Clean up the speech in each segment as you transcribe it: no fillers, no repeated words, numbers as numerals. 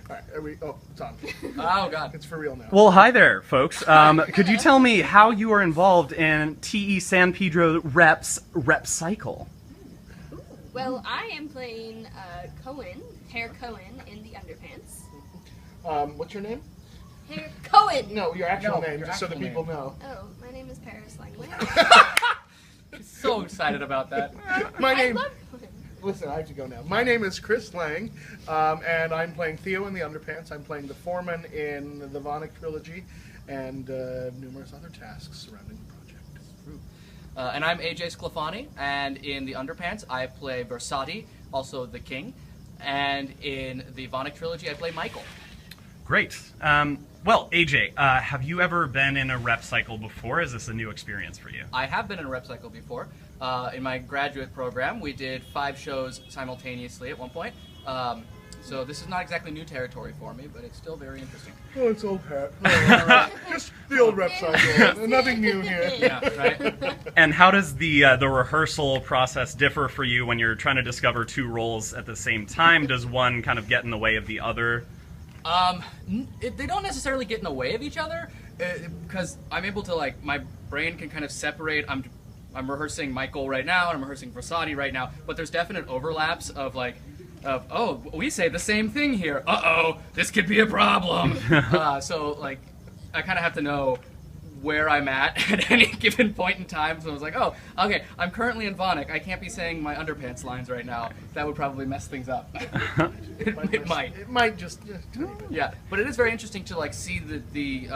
All right, oh, it's on. Oh, God. It's for real now. Well, hi there, folks. Could you tell me how you are involved in TE San Pedro Rep's Rep Cycle? Well, I am playing Cohen, Herr Cohen, in the Underpants. What's your name? Herr Cohen! No, your actual name, your just so actual that people name. know. Oh, my name is Paris Langle. She's so excited about that. My I name. love Cohen. Listen, I have to go now. My name is Chris Lang, and I'm playing Theo in the Underpants. I'm playing the Foreman in the Vanek Trilogy, and numerous other tasks surrounding the project. And I'm AJ Sclafani, and in the Underpants, I play Versati, also the King. And in the Vanek Trilogy, I play Michael. Great. Well, AJ, have you ever been in a rep cycle before? Is this a new experience for you? I have been in a rep cycle before. In my graduate program, we did 5 shows simultaneously at one point. So this is not exactly new territory for me, but it's still very interesting. Oh, it's old hat. Oh, just the old rep cycle. Nothing new here. Yeah, right? And how does the rehearsal process differ for you when you're trying to discover 2 roles at the same time? Does one kind of get in the way of the other? They don't necessarily get in the way of each other, because I'm able to, like, my brain can kind of separate. I'm rehearsing Michael right now, and I'm rehearsing Versati right now, but there's definite overlaps of, like, oh, we say the same thing here. Uh-oh, this could be a problem. So, like, I kind of have to know where I'm at any given point in time. So I was like, oh, okay, I'm currently in Vanek. I can't be saying my Underpants lines right now. That would probably mess things up. It might. It might just. Yeah, but it is very interesting to, like, see the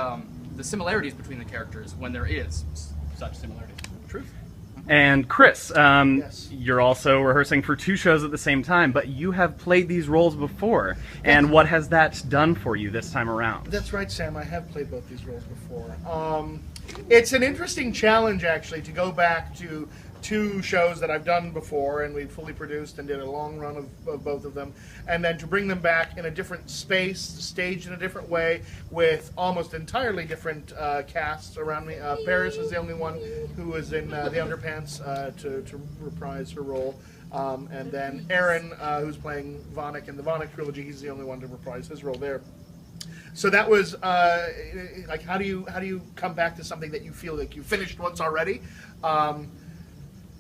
similarities between the characters when there is such similarities. Truth. And Chris, Yes. you're also rehearsing for 2 shows at the same time, but you have played these roles before. And what has that done for you this time around? That's right, Sam. I have played both these roles before. It's an interesting challenge, actually, to go back to 2 shows that I've done before, and we fully produced and did a long run of both of them, and then to bring them back in a different space, staged in a different way, with almost entirely different casts around me. Paris is the only one who was in the Underpants to reprise her role. And then Aaron, who's playing Vanek in the Vanek Trilogy, he's the only one to reprise his role there. So that was like, how do you come back to something that you feel like you finished once already?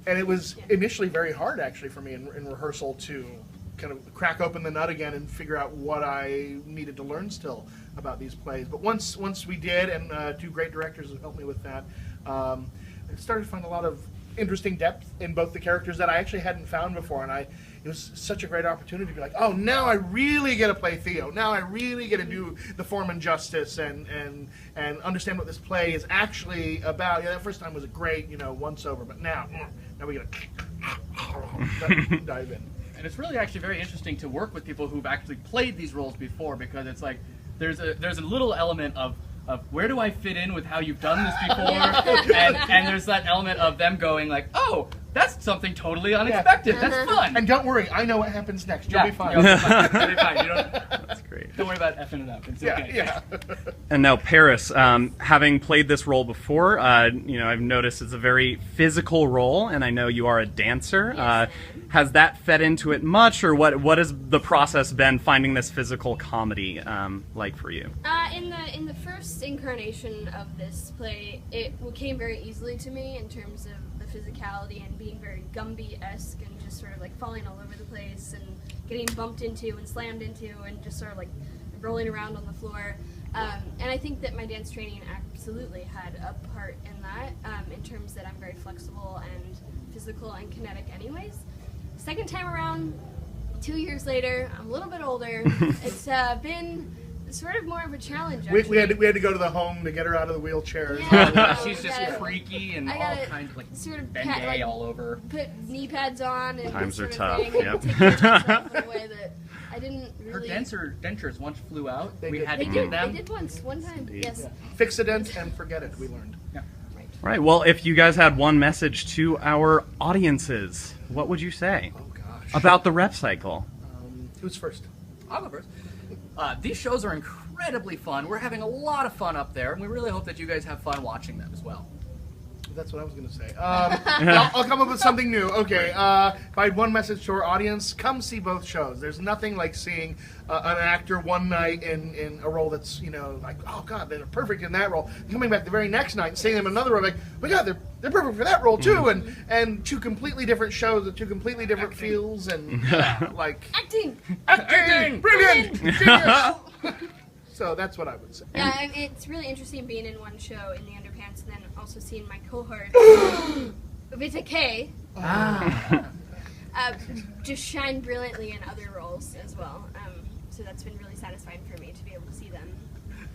And it was initially very hard, actually, for me in rehearsal to kind of crack open the nut again and figure out what I needed to learn still about these plays. But once we did, and 2 great directors helped me with that, I started to find a lot of interesting depth in both the characters that I actually hadn't found before. And it was such a great opportunity to be like, oh, now I really get to play Theo. Now I really get to do the Foreman justice and understand what this play is actually about. Yeah, that first time was a great, once over, but now we got to dive in. And it's really actually very interesting to work with people who've actually played these roles before, because it's like there's a little element of where do I fit in with how you've done this before, and there's that element of them going like, oh, that's something totally unexpected. Yeah. That's fun. And don't worry, I know what happens next. You'll be fine. You'll be fine. You'll be fine. That's great. Don't worry about effing it up. It's okay. Yeah. And now, Paris, having played this role before, I've noticed it's a very physical role, and I know you are a dancer. Yes. Has that fed into it much, or what has the process been finding this physical comedy like for you? In the first incarnation of this play, it came very easily to me in terms of the physicality and being very Gumby-esque and just sort of like falling all over the place and getting bumped into and slammed into and just sort of like rolling around on the floor. And I think that my dance training absolutely had a part in that, in terms that I'm very flexible and physical and kinetic anyways. Second time around, 2 years later, I'm a little bit older. It's been sort of more of a challenge, actually. We had to go to the home to get her out of the wheelchair. Yeah. She's just freaky and all kinds of like sort of Bengay all over. Put knee pads on and Times this are sort of tough, thing, yep. and take care of myself in a way that I didn't really. Her dentures once flew out. They We did. had They to did. get them. They did one time. Yes. Fix a dent and forget it, we learned. Yeah. Right. Well, if you guys had one message to our audiences, what would you say Oh, gosh. about the rep cycle? Who's first? I'll go first. These shows are incredibly fun. We're having a lot of fun up there, and we really hope that you guys have fun watching them as well. That's what I was going to say. I'll come up with something new. Okay, if I had one message to our audience, come see both shows. There's nothing like seeing an actor one night in a role that's, like, oh, God, they're perfect in that role. Coming back the very next night and seeing them in another role, like, oh, my God, they're perfect for that role, too. And two completely different shows with two completely different feels and, like... Acting! Brilliant! Genius! So that's what I would say. Yeah, and it's really interesting being in one show in the Underpants and then also seeing my cohort, with a K, just shine brilliantly in other roles as well. So that's been really satisfying for me to be able to see them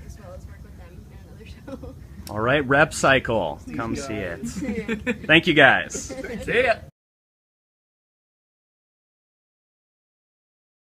as well as work with them in another show. All right, Rep Cycle. Come see it. Thank you, guys. See ya.